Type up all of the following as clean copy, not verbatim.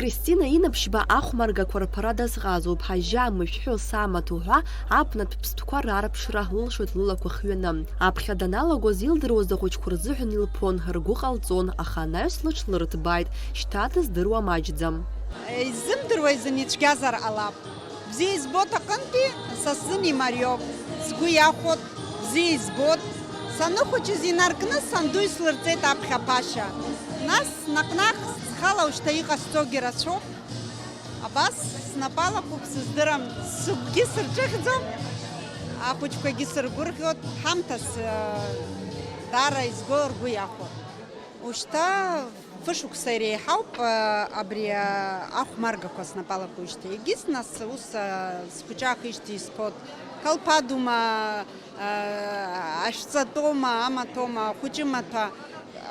Кристина инаԥшьба ахәмаргақәа рԥара дазҟазоуп, ҳажьа мышәҳәо самаҭ уҳәа абнатә ԥстәқәа рарԥшра лылшоит лылақәа хҩаны. Аԥхьа даналагоз илдыруаз ахәыҷқәа рзыҳәан илԥон, ргәы ҟалҵон, аха анаҩс лыҽлырҭбааит, шьҭа дыздыруа маҷӡам. Изымдыруа изын ицәгьазар ҟалап. Бзиа избоит аҟынтәи са сзын имариоуп. Сгәы иахәот, бзиа избоит. Саныхәыҷыз инаркны санду ислырҵеит аԥхьа ԥашьа. Нас наҟ-наҟ схала ушьҭа иҟасҵогьы рацәоуп. Абас снапалақәоуп, сыздырам, сыгәгьы сырҿыхьӡом, ахәыҷқәагьы сыргәырӷьоит, ҳамҭас даара изго ргәы иахәот. Ушьҭа фышықәса иреиҳауп абри ахәмаргақәа снапалақәа ушьҭа. Егьыс нас ус схәыҷы ахижьҭеи испоит. Калԥадума, ашәҵатәоума, амаҭәоума, ахәыҷымаҭәа.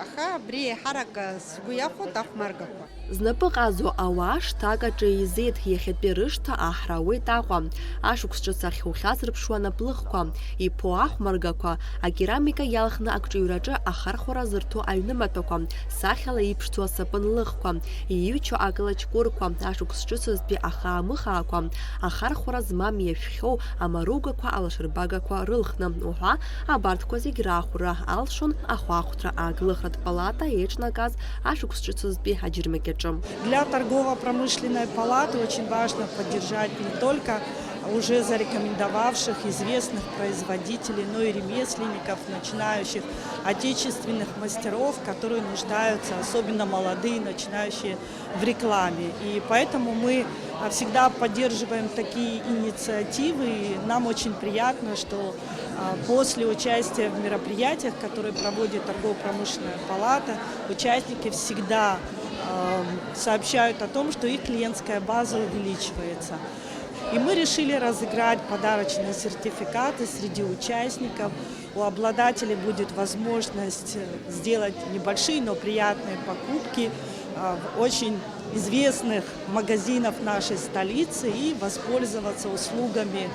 Аха абри еиҳарак сгәы иахәот ахәмаргақәа. Знапы ҟазо ауаа шҭак аҿы еизеит, иахьатәи рышҭа аҳрауеит Аҟәа. Ашықәс ҿыц ахьухьаз рыԥшуа наплыхқәа, иԥо ахәмаргақәа, акерамика иалхны акҿыҩраҿы ахархәара зырҭо аҩнымаҭәақәа, сахьала иԥшӡоу асапынлыхқәа, иҩчо акылаҷкәырқәа, ашықәс ҿыцызтәи ахаамыхаақәа, ахархәара змам иашәхьоу амаругақәа, алашарбагақәа рылхны, уҳәа абарҭқәа зегь рахәра алшон ахәаахәҭра аглыхратә палата еиҿнагаз ашықәс ҿыцызтәи аџьырмыкьаҿы. Для торгово-промышленной палаты очень важно поддержать не только уже зарекомендовавших известных производителей, но и ремесленников, начинающих отечественных мастеров, которые нуждаются, особенно молодые, начинающие в рекламе. И поэтому мы всегда поддерживаем такие инициативы. И нам очень приятно, что после участия в мероприятиях, которые проводит торгово-промышленная палата, участники всегда сообщают о том, что их клиентская база увеличивается. И мы решили разыграть подарочные сертификаты среди участников. У обладателей будет возможность сделать небольшие, но приятные покупки в очень известных магазинах нашей столицы и воспользоваться услугами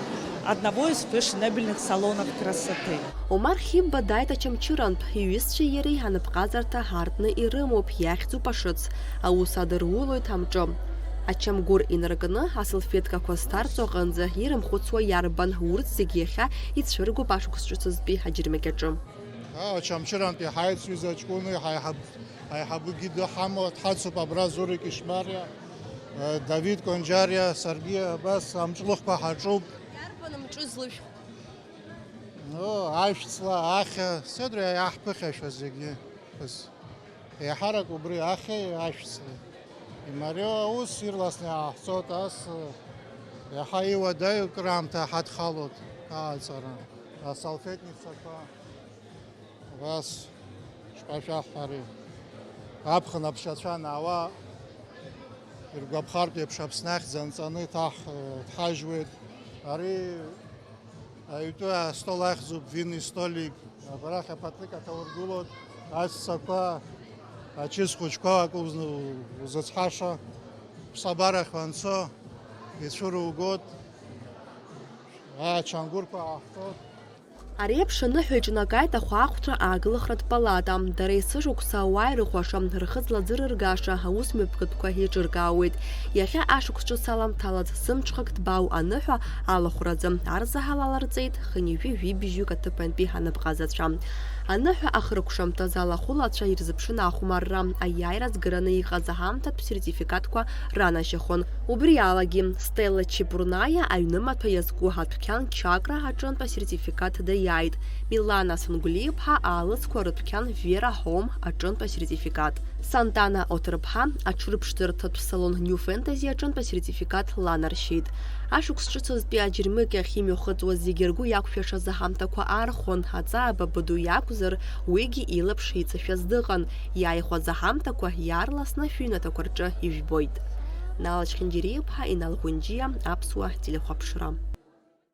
одного из фешенебельных салонов красоты. Омар Хибба дааит ачамчырантә, иҩызцәеи иареи аныԥҟазарҭа ҳартны ирымоуп, иахьӡуп ашыц, аус адырулоит амҿы. Ачамгәыр инаркны асалфеткақәа зҭарҵо аҟынӡа ирымхәыцуа иарбан, урҭ зегьы иахьа ицәыргоуп ашықәс ҿыцызтәи аџьырмыкьаҿы. Ачамчырантәи ҳаицҩыз аҷкәыни ҳаиҳабыгьы дҳацуп абра Зорик Ишмариа, Давид Конџариа, саргьы абас амҿлыхқәа ҳаҿуп. Ашәҵла, ахьа, сыдра иаҳԥыхьашәа зегьы. Еиҳарак убри ахьеи ашәҵлеи. Имариоу аус ирласны иааҳҵоит, ас иаҳа иуадаҩу краамҭа ҳадхалоит ааҵара. Асалфетницақәа, абас шԥашәаҳҳәари, аԥхын аԥшьацәа наауа иргәаԥхартә еиԥш Аԥсны ахьӡ анҵаны дҳажьуеит. Ари аҩтәы астол ахьӡуп, винни столик, абарахь апатык аҭаургылоит, аҵәцақәа, ачыс хәыҷқәа акы узыцҳаша, ԥсабарахь уанцо ицәыругоит, ачамгәырқәа ааҳҭоит. Ари еиԥш аныҳәа иҿнакааит ахәаахәҭра аагылахратә палата. Дара есышықәса ауаа ирыхәаша, рхыҵла ӡырыргаша аусмҩаԥгатәқәа еиҿыркаауеит. Иахьа ашықәс ҿыц аламҭалаз сымҽхак ҭбаау аныҳәа алахәраӡа арзаҳал аларҵеит хынҩажәи жәибжьҩык аҭыԥантәи аныԥҟазацәа. Аныҳәа ахрыкәшамҭаз алахәылацәа ирзыԥшын ахәмарра, аиааира згараны иҟаз аҳамҭатә сертификатқәа ранашьахон. Убри алагьы Стелла Чепурнаиа аҩнымаҭәа иазку ҳадәқьан Чакра аҿынтә асертификат даиааит. Милана Сангәлиԥҳа аалыҵқәа рыдәқьан Вера Home аҿынтә асертификат. Сантана Оҭырԥҳа аҽрыԥшӡарҭатә салон New Fantasy аҿынтә асертификат ланаршьеит. Ашықәс ҿыцызтәи аџьырмыкьа ахьимҩахыҵуаз зегьы ргәы иақәшәашаз аҳамҭақәа аархон, аҵааба ду иакәзар, уигьы илаԥш иҵашәаз дыҟан. Иааихәаз аҳамҭақәа иаарласны шәыҩнаҭақәа рҿы ижәбоит. Налач Хьынџьириԥҳа, Инал Ӷәынџьиа, Аԥсуа телехәаԥшра.